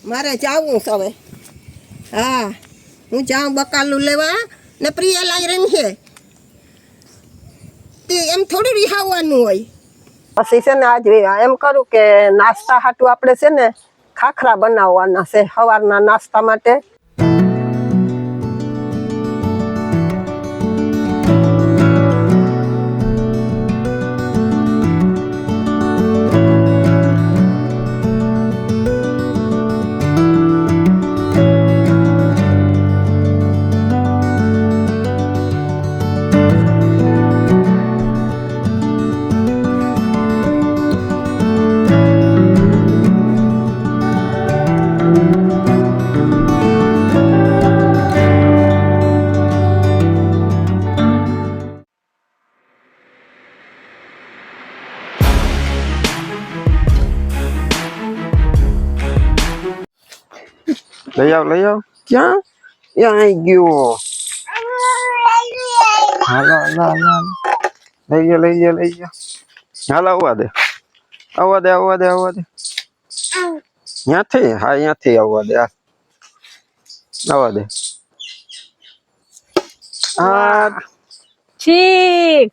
મારે જાવું છે હવે. હા હું જાઉં બકાલું લેવા ને પ્રિયા લાઈ રહી છે તે એમ થોડું રિહાવવાનું હોય. પછી છે ને આજ એમ કરું કે નાસ્તા હાટું આપણે છે ને ખાખરા બનાવવાના છે સવારના નાસ્તા માટે. લઈ આવ ક્યાં ત્યાં આવી ગયો. હાલો લઈ ગયો હાલ આવવા દે ત્યાંથી. હા ત્યાંથી આવવા દે આવવા દે. હા 6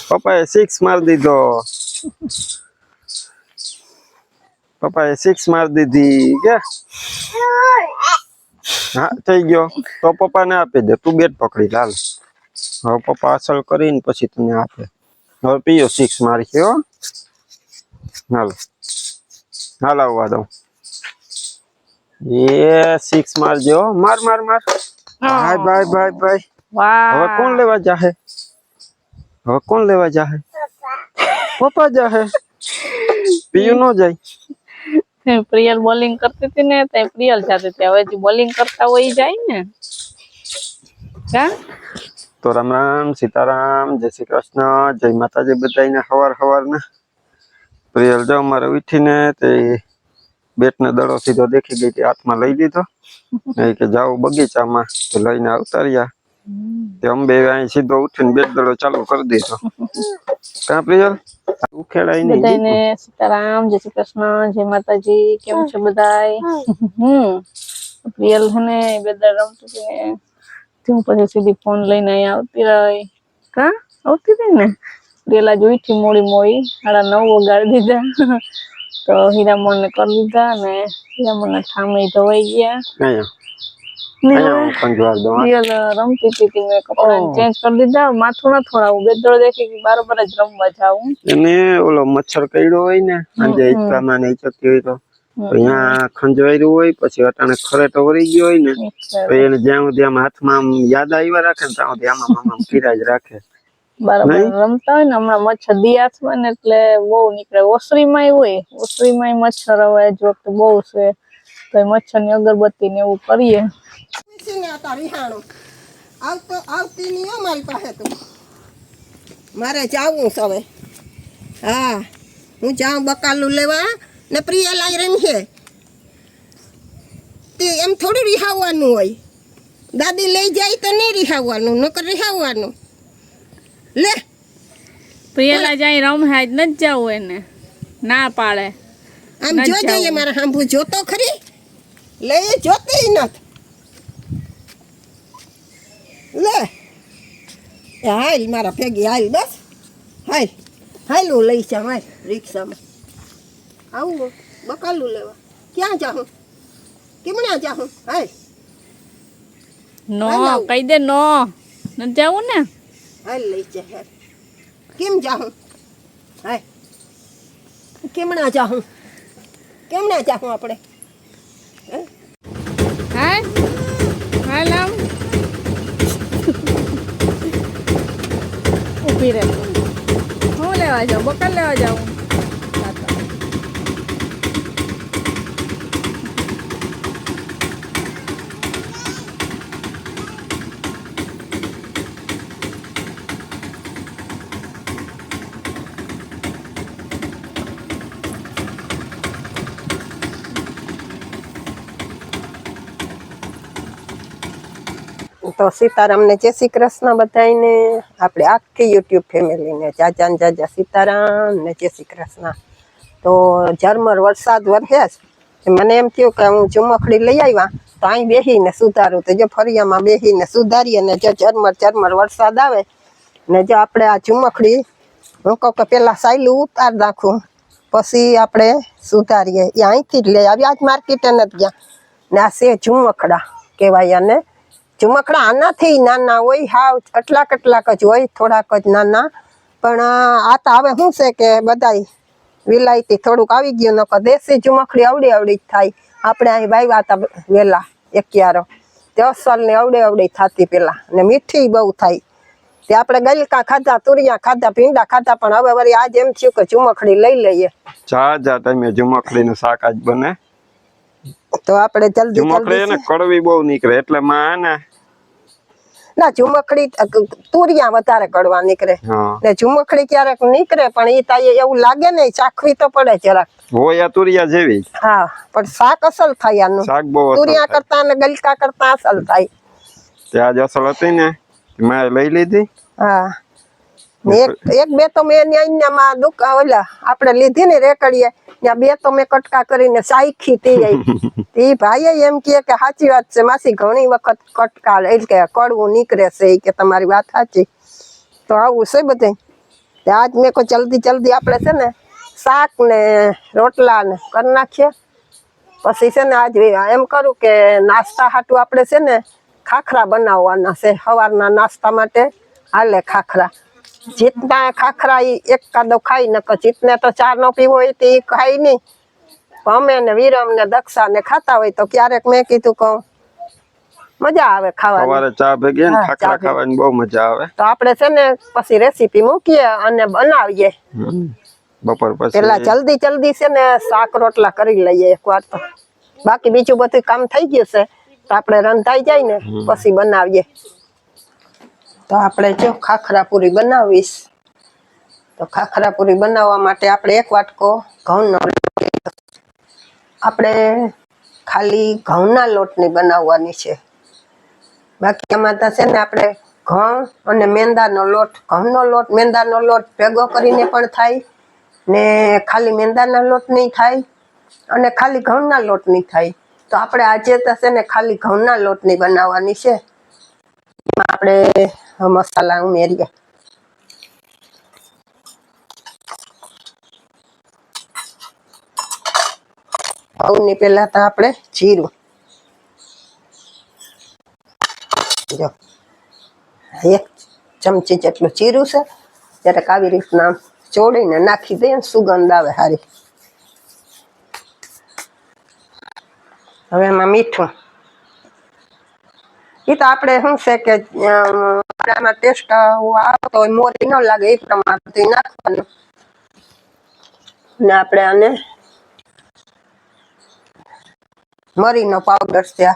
પપ્પાએ 6 મારી દીધો. પપ્પાએ 6 મારી દીધી કે હા થઈ ગયો. તો પપ્પાને આપી દે, તું બેટ પકડી લાલ. હવે પપ્પા અસલ કરીને પછી તને આપે. હવે પીયો 6 મારી છે હો. હાલ આવવા દઉં. એ 6 મારજો. માર ભાઈ. હવે કોણ લેવા જાહે? પપ્પા જાહે. પીયું ન જાય. પ્રિયલ બોલિંગ કરતી હતી ને તો પ્રિયલ જાતી હતી. હવે જે બોલિંગ કરતા હોય જાય ને. કા તો રામ સીતારામ, જય શ્રી કૃષ્ણ, જય માતાજી બધાને. હવારના પ્રિયલ જો અમારે ઉઠીને તે બેટને દડો સીધો દેખી ગઈ, હાથમાં લઈ લીધો. કે જાઓ બગીચામાં, તો લઈને આવતા રહ્યા. તે અંબે અહીં સીધો ઉઠીને બેટ દડો ચાલુ કરી દીધો. કા પ્રિયલ ઉખેડાય નહીં. બધાને સીતારામ, જય શ્રી કૃષ્ણ, જય માતાજી. કેમ છે બધાય? પ્રિયલ છે ને બધા રમતી હતી ને હું પછી સીધી ફોન લઈને અહીંયા આવતી રહી. કા આવતી હતી ને પ્રિયલ આજ ઉઠી મોડી 9:30 વગાડી દીધા. તો હીરામણ ને કરી દીધા ને હીરામણ ના ઠામે ધોવાઈ ગયા. પ્રિયલ રમતી હતી, મેં કપડા ચેન્જ કરી દીધા. માથું ના થોડાવું, બેદડો દેખી બરાબર જ રમવા જાવું. એને ઓલો મચ્છર કઈડો હોય ને આજે ઈચકામાં ને ઈચકતી હોય તો અહીંયા ખંજવાયરું હોય, પછી અટાણે ખરેટો વળી ગયો હોય ને તો એને જ્યાં સુધી આમ હાથમાં આમ યાદ આવ્યા રાખે ને ત્યાં સુધી આમાં ફીરા જ રાખે. બરાબર રમતા હોય ને. હમણાં મચ્છર દિયાસમાં ને એટલે બહુ નીકળે. ઓસરીમાં હોય, ઓસરીમાં મચ્છર હવે જો વખતે બહુ છે તો મચ્છર ની અગરબત્તી ને એવું કરીએ. આવતી નહીં અમારી પાસે તો. મારે જાવું છે હવે. હા હું જાઉં બકાલું લેવા ને પ્રિયા લાઈ રહી છે તે એમ થોડું રિહાવવાનું હોય. દાદી લઈ જાય તો નહીં રિહાવવાનું, નકર રિહાવવાનું. લે પ્રિયલા જાય રમ હાજ ન જાવ એને ના પાડે. આમ જો જઈએ મારા હાંભુ જોતો ખરી. લે જોતી નથી. લે હાલ મારા ભેગી હાલ. બસ હાલ હું લઈ જાઉં. હાલ રિક્ષામાં આવું બકાલું લેવા. ક્યાં જાઉં? કેમણા જાઉં? હાલ નો કહી દે. નો ન જાવું ને. હાલ લઈ જા. કેમ જાઉં? હાલ કેમણા જાઉં આપણે? હાલ આમ ઉભી રહે. હું લેવા જાઉં? બકલ લેવા જાઉં. તો સીતારામ ને જય શ્રી કૃષ્ણ બધાને. આપણે આખી યુટ્યુબ ફેમિલીને જાજા સીતારામ ને જય શ્રી કૃષ્ણ. તો ઝરમર વરસાદ વરસે મને એમ થયું કે હું ચુમખડી લઈ આવ્યા તો અહીં બેસીને સુધારું તો જો ફરિયામાં બેસીને સુધારીએ ને જો ઝરમર વરસાદ આવે ને જો આપણે આ ચુમખડી હું કહું કે પેલા સાયલું ઉતાર નાખું પછી આપણે સુધારીએ એ અહીંથી જ લઈ આવ્યા આજ માર્કેટે નથી ગયા ને આ છે ઝુમખડા કહેવાય અને ઝુમખડા આનાથી નાના હોય હાવ કેટલાક જ હોય થોડાક જ નાના પણ આ તો હવે શું છે કે બધાય વિલાયતી થોડુંક આવી ગયું નકર દેશી ઝુમખડી આવડી જ થાય આપણે અહીં વાવ્યા હતા વેલા એકયારો તે અસલની અવડી થતી પેલા ને મીઠી બહુ થાય તે આપણે ગલકા ખાધા તુરિયા ખાધા ભીંડા ખાધા પણ હવે વળી આજ એમ થયું કે ઝુમખડી લઈ લઈએ જા ટાઈમે ઝુમખડીનું શાક આજ બને તો આપણે જલ્દી ઝુમખડી એને કડવી બહુ નીકળે એટલે માં ને ના ઝુમખડી તુરિયા વધારે કડવા નીકળે ને ઝુમખડી ક્યારેક નીકળે પણ એ તાય એવું લાગે ને ચાખવી તો પડે જરાક હોય આ તુરિયા જેવી હા પણ શાક અસલ થાય આનું શાક બહુ તુરિયા કરતા ને ગલકા કરતા અસલ થાય ત્યાં અસલ હતી ને મેં લઈ લીધી હા એક બે તો મેં અહીંયામાં દુકાન ઓલા આપણે લીધી ને રેકડીએ ત્યાં બે તો મેં કટકા કરીને સાઈખી તે ભાઈએ એમ કહે કે સાચી વાત છે માસી ઘણી વખત કટકા એટલે કે કડવું નીકળે છે કે તમારી વાત સાચી તો આવું છે બધે આજ મેં કોઈ જલ્દી આપણે છે ને શાક ને રોટલા ને કરી નાખીએ પછી છે ને આજ એમ કરું કે નાસ્તા હાટું આપણે છે ને ખાખરા બનાવવાના છે સવારના નાસ્તા માટે હાલે ખાખરા જીતના ખાખરા એક કાદો ખાઈ નકર જીતને તો ચા નો પીવો હોય તે ખાઈ નહીં અમે ને વિરમ ને દક્ષા ને ખાતા હોય તો ક્યારેક મેં કીધું કહું મજા આવે ખાવાની સવારે ચા ભેગી ને ખાખરા ખાવાની બહુ મજા આવે તો આપણે છે ને પછી રેસીપી મૂકીએ અને બનાવીએ બપોર પછી પેલા જલ્દી છે ને શાક રોટલા કરી લઈએ એકવાર તો બાકી બીજું બધું કામ થઈ ગયું છે તો આપણે રંધાઈ જાય ને પછી બનાવીએ તો આપણે જો ખાખરા પૂરી બનાવીશ તો ખાખરા પૂરી બનાવવા માટે આપણે એક વાટકો ઘઉંનો આપણે ખાલી ઘઉંના લોટની બનાવવાની છે બાકી આમાં તો છે ને આપણે ઘઉં અને મેંદાનો લોટ ઘઉંનો લોટ મેંદાનો લોટ ભેગો કરીને પણ થાય ને ખાલી મેંદાના લોટ નહીં થાય અને ખાલી ઘઉંના લોટ નહીં થાય તો આપણે આજે તો છે ને ખાલી ઘઉંના લોટની બનાવવાની છે એમાં આપણે મસાલા ઉમેરીએ ઘઉંની પહેલા તો આપણે જીરું જો એક ચમચી જેટલું જીરું છે ત્યારે આવી રીતના ચોળીને નાખી દઈએ ને સુગંધ આવે સારી હવે એમાં મીઠું એ તો આપણે શું છે કે આમાં ટેસ્ટ આવતો હોય મોરી ન લાગે એ પ્રમાણે નાખવાનું ને આપણે આને મરીનો પાવડર છે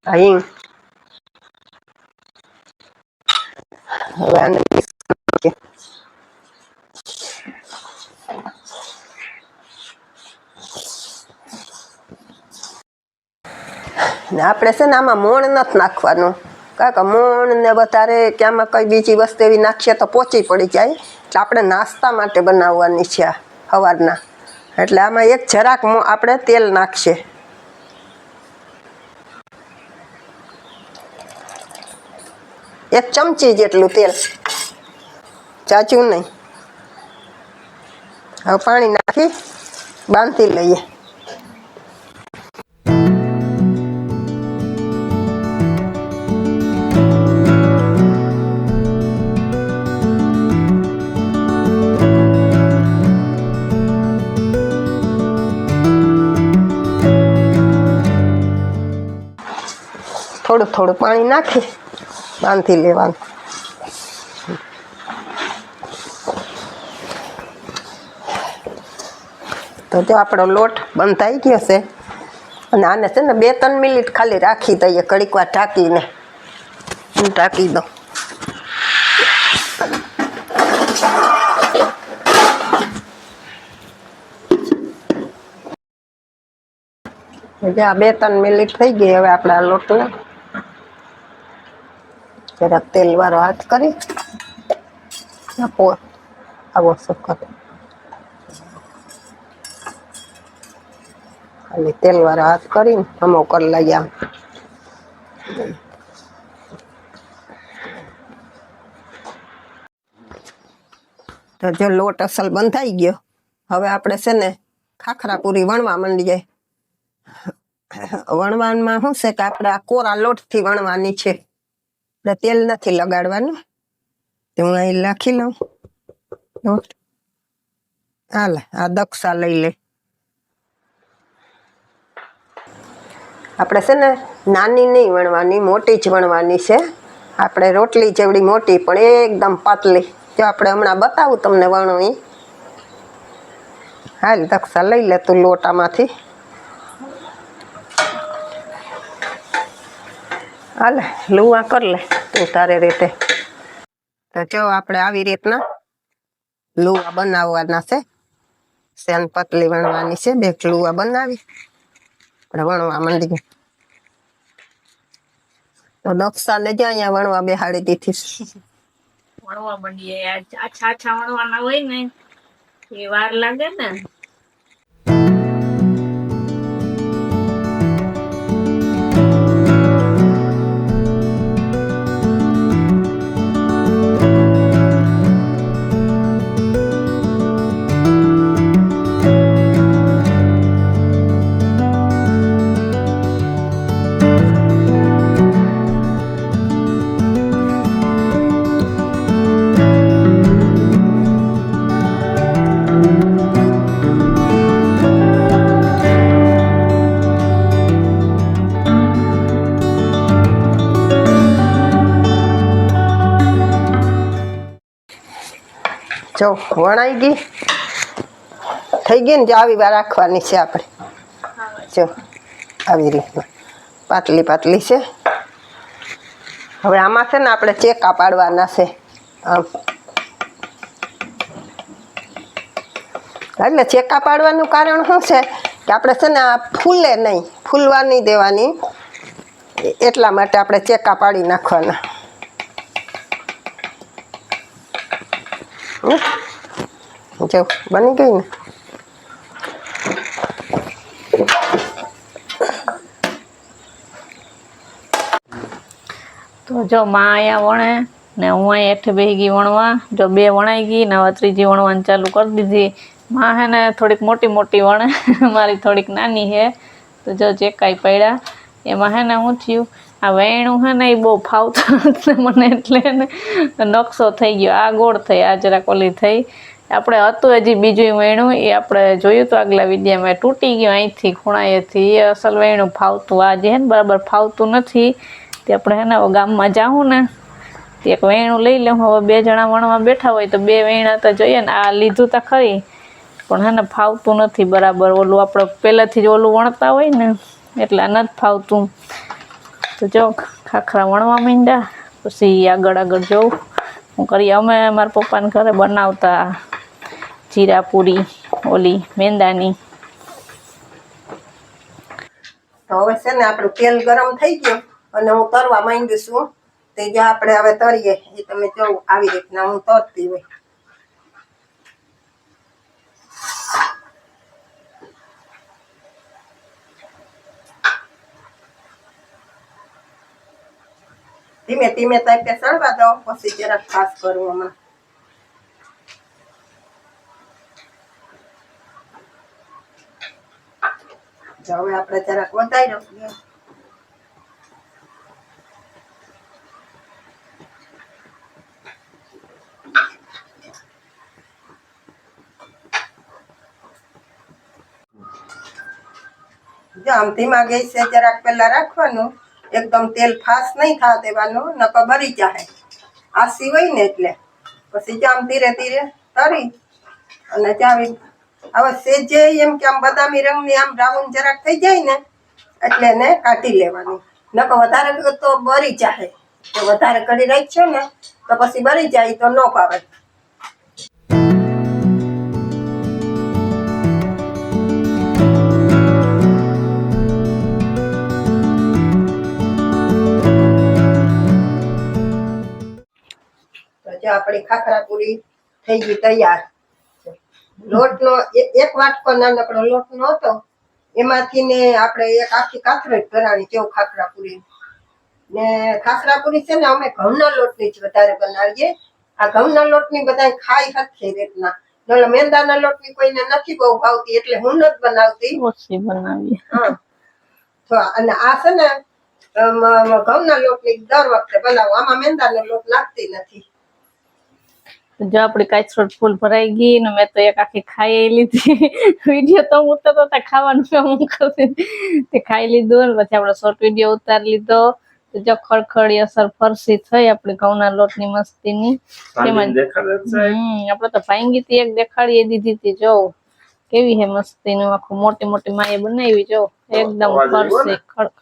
હિંગ હવે આને ને આપણે છે ને આમાં મોણ નથી નાખવાનું કારણ કે મોણ ને વધારે કે આમાં કઈ બીજી વસ્તુ એવી નાખીએ તો પોચી પડી જાય એટલે આપણે નાસ્તા માટે બનાવવાની છે આ સવારના એટલે આમાં એક જરાક આપણે તેલ નાખીએ એક ચમચી જેટલું તેલ ચાચું નહીં હવે પાણી નાખી બાંધી લઈએ થોડું પાણી નાખી બાંધી લેવાનું તો જો આપણો લોટ બંધાઈ ગયો છે અને આને છે ને 2-3 મિનિટ ખાલી રાખી દઈએ ઘડીક વાર ઢાંકીને ઢાંકી દો આ 2-3 મિનિટ થઈ ગઈ હવે આપણે આ લોટને જરાક તેલ વાળો હાથ કરી આપો આવો સખત ખાલી તેલવાળા હાથ કરીને હમો કરી લઈએ આમ તો જો લોટ અસલ બંધાઈ ગયો હવે આપણે છે ને ખાખરા પૂરી વણવા માંડીએ વણવામાં શું છે કે આપણે આ કોરા લોટથી વણવાની છે એટલે તેલ નથી લગાડવાનું તો હું અહીં નાખી લઉં લોટ હાલે આ દક્ષા લઈ લે આપણે છે ને નાની નહીં વણવાની મોટી જ વણવાની છે આપણે રોટલી જેવડી મોટી પણ એકદમ પાતળી જો આપણે હમણાં બતાવું તમને વણવી હાલ દક્ષા લઈ લે તું લોટામાંથી હાલે લુવા કર લે તું તારે રીતે તો જો આપણે આવી રીતના લુવા બનાવવાના છે સેન પતલી વણવાની છે બે લુવા બનાવી આપણે વણવા માંડી તો દક્ષાને જ અહીંયા વણવા બેહાડી દીધી વણવા માંડીએ આછા આછા વણવાના હોય ને એ વાર લાગે ને જો વણાઈ ગઈ થઈ ગઈ ને જો આવી વાર રાખવાની છે આપણે જો આવી રીતના પાતળી પાતળી છે હવે આમાં છે ને આપણે ચેકા પાડવાના છે આમ એટલે ચેકા પાડવાનું કારણ શું છે કે આપણે છે ને આ ફૂલે નહીં ફૂલવા નહીં દેવાની એટલા માટે આપણે ચેકા પાડી નાખવાના જો બની ગઈ ને તો જો માં અહીંયા વણે ને હું અહીંયા હેઠે બેસી ગઈ વણવા જો બે વણાઈ ગઈ ને હવે ત્રીજી વણવાની ચાલુ કરી દીધી માં હે ને થોડીક મોટી મોટી વણે મારી થોડીક નાની છે તો જો ચેકાઈ પડ્યા એમાં હે ને શું થયું આ વેણું હે ને એ બહુ ફાવતું મને એટલે ને નકશો થઈ ગયો આ ગોળ થઈ આ જરાક ઓલી થઈ આપણે હતું હજી બીજું વેણું એ આપણે જોયું તો આગલા વિડીયામાં તૂટી ગયું અહીંથી ખૂણાએથી એ અસલ વેણું ફાવતું આ જે હે ને બરાબર ફાવતું નથી તે આપણે હે ને ગામમાં જાઉં ને તે એક વેણું લઈ લઉં હવે બે જણા વણવા બેઠા હોય તો બે વેણા તો જોઈએ ને આ લીધું તો ખરી પણ હે ને ફાવતું નથી બરાબર ઓલું આપણે પહેલાંથી જ ઓલું વણતા હોય ને એટલે આ નથી ફાવતું તો જો ખાખરા વણવા માંડ્યા પછી આગળ આગળ જોઉં હું કરીએ અમે મારા પપ્પાને ઘરે બનાવતા જીરા પૂરી ઓલી મેંદાની તો હવે છે ને આપણું તેલ ગરમ થઈ ગયું અને હું તરવા માંડી છું તે જે આપણે હવે તરીએ એ તમે જો આવી રીતના હું તરતી હોય ધીમે ધીમે તાપે સળવા દો પછી જરાક ખાસ કરું હમણાં હવે આપણે જરાક વધારી રાખીએ જો આમ ધીમા ગેસે જરાક પહેલા રાખવાનું એકદમ તેલ ફાસ નહીં થવા દેવાનું નકર બળી જાય આસી હોય ને એટલે પછી જામ ધીરે ધીરે તરી અને જાવી હવે સેજે એમ કે આમ બદામી રંગની આમ બ્રાઉન જરાક થઈ જાય ને એટલે એને કાઢી લેવાની નકર વધારે તો બળી જાય તો વધારે કરી રાખશો ને તો પછી બળી જાય તો ન ભાવે આપણી ખાખરા પૂરી થઈ ગઈ તૈયાર. લોટનો એક વાટકો નાનકડો લોટ નો હતો, એમાંથી ને આપણે એક આખી કાથરેટ કરાવી કેવું ખાખરા પૂરી. ને ખાખરા પૂરી છે ને અમે ઘઉંના લોટની જ વધારે બનાવીએ. આ ઘઉંના લોટની બધા ખાઈ હરખી રીતના. એટલે મેંદાના લોટની કોઈને નથી બહુ ભાવતી એટલે હું નથી બનાવતી. ઓછી બનાવીએ. હા તો અને આ છે ને ઘઉંના લોટની દર વખતે બનાવું. આમાં મેંદાનો લોટ નાખતી નથી. જો આપડી કાચરોટ ફૂલ ભરાઈ ગઈ ને મેં તો એક આખી ખાઈ લીધી. વિડીયો તો ઉતરતો હતા ખાવાનું હું કરતી તે ખાઈ લીધું ને પછી આપણે શોર્ટ વિડીયો ઉતારી લીધો. તો જો ખડખડી અસર ફરસી થઈ આપડી ઘઉંના લોટની મસ્તીની. એમાં આપડે તો ભાંગી હતી એક દેખાડીએ દીધી હતી. જો કેવી હે મસ્તીનું આખું મોટી મોટી માએ બનાવી. જો એકદમ ફરસી ખડ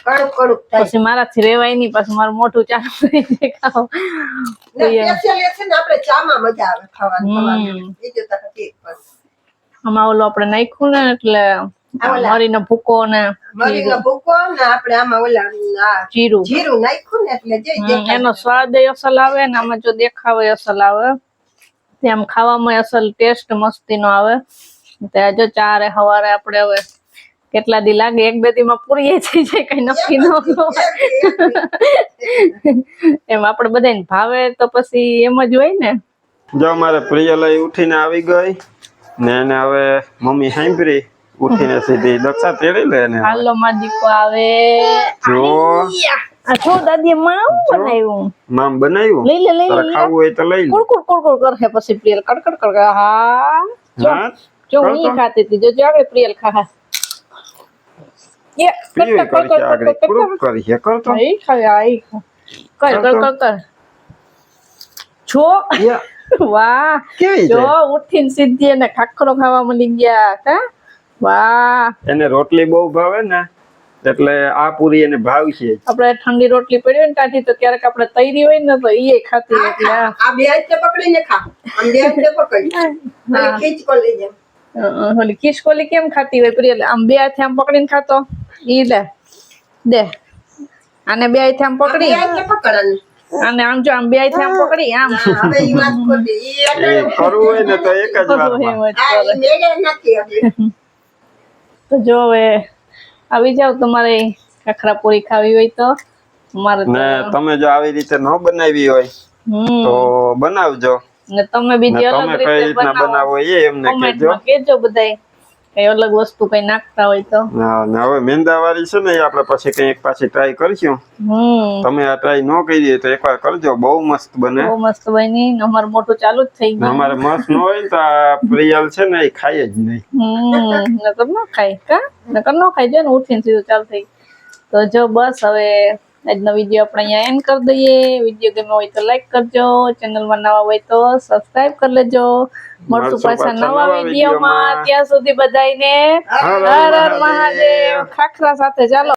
કડક કડક થાય. પછી મારાથી રેવાય નહીં, પાછું મારું મોઢું ચાલુ થઈ જાય ખાવ. ને સ્પેશિયલ એ છે ને આપણે ચામાં મજા આવે ખાવાની. બીજું તો ઠીક બસ. આમાં ઓલું આપણે નાખ્યું ને એટલે મરીનો ભૂકો ને મરીનો ભૂકો ને આપણે આમાં ઓલા જીરું જીરું નાખ્યું ને એટલે જે એનો સ્વાદ અસલ આવે ને આમાં જો દેખાવ અસલ આવે. આમ ખાવામાં અસલ ટેસ્ટ મસ્તી નો આવે. ત્યાં જો ચારે સવારે આપણે હવે કેટલા દી લાગે એક બે દી માં પૂરી થઈ જાય કઈ નક્કી ન એમ આપણે બધાને ભાવે તો પછી એમ જ હોય ને. જો મારે પ્રિયલય ઉઠીને આવી ગઈ ને એને હવે મમ્મી સાંભળી ઉઠીને સીધી દક્ષા તેડી લે ને. હાલો માં દીકો આવે. જો આ છો દાદી મામ બનાવ્યું. મામ બનાવ્યું. લઈ લે ખાવું હોય તો લઈ લે. કુડકુડ કુડકુડ કરે પછી પ્રિયલ કડકડ કડ. હા જો હું ખાતી હતી. જો આગળ પ્રિયલ ખા. વાહ જો ઉઠીને સીધી એને ખાખરો ખાવા મળી ગયા. વાહ એને રોટલી બહુ ભાવે ને એટલે આ પૂરી એને ભાવશે. આપણે ઠંડી રોટલી પડી હોય ને કાઢી તો ક્યારેક આપણે તૈરી હોય ને તો ઈ ખાતી એટલે આ બે હાથે પકડીને ખા. આમ બે હાથે પકડી અને ખીચકો લઈ જાય. ઓલી ખીચકોલી કેમ ખાતી હોય પ્રિયલ? આમ બે હાથે આમ પકડીને ખાતો. ઈ લે દે આને બે હાથે આમ પકડી અને આમ જો આમ બે હાથે આમ પકડી આમ. હવે ઈ વાત ખોટી. એ કરવું હોય ને તો એક જ વારમાં. આ મેળે નથી હવે. તો જો હવે આવી જાવ તમારે ખાખરા પૂરી ખાવી હોય તો. મારે ને તમે જો આવી રીતે ન બનાવી હોય તો બનાવજો. ને તમે બીજી અલગ તમે કઈ રીતના બનાવો એ એમને કેજો બધાય કઈ અલગ વસ્તુ કઈ નાખતા હોય તો. ને હવે મેંદા વાળી છે ને એ આપણે પછી કઈ પાછી ટ્રાય કરશું. તમે આ ટ્રાય ન કરી તો એકવાર કરજો. બહુ મસ્ત બને. બહુ મસ્ત બની. અમારું મોટું ચાલુ જ થઈ ગયું. અમારે મસ્ત ન હોય તો આ પ્રિયલ છે ને એ ખાય જ નહીં. નકર ન ખાય કા નકર ન ખાય. જો ને ઉઠીને સીધું ચાલુ થઈ. તો જો બસ હવે આજનો વિડીયો આપણે અહીંયા એન્ડ કરી દઈએ. વિડીયો ગમ્યો હોય તો લાઈક કરજો. ચેનલમાં નવા હોય તો સબસ્ક્રાઇબ કરી લેજો. મળશું પાછા નવા વિડીયોમાં. ત્યાં સુધી બધાને હર હર મહાદેવ. ખાખરા સાથે ચાલો.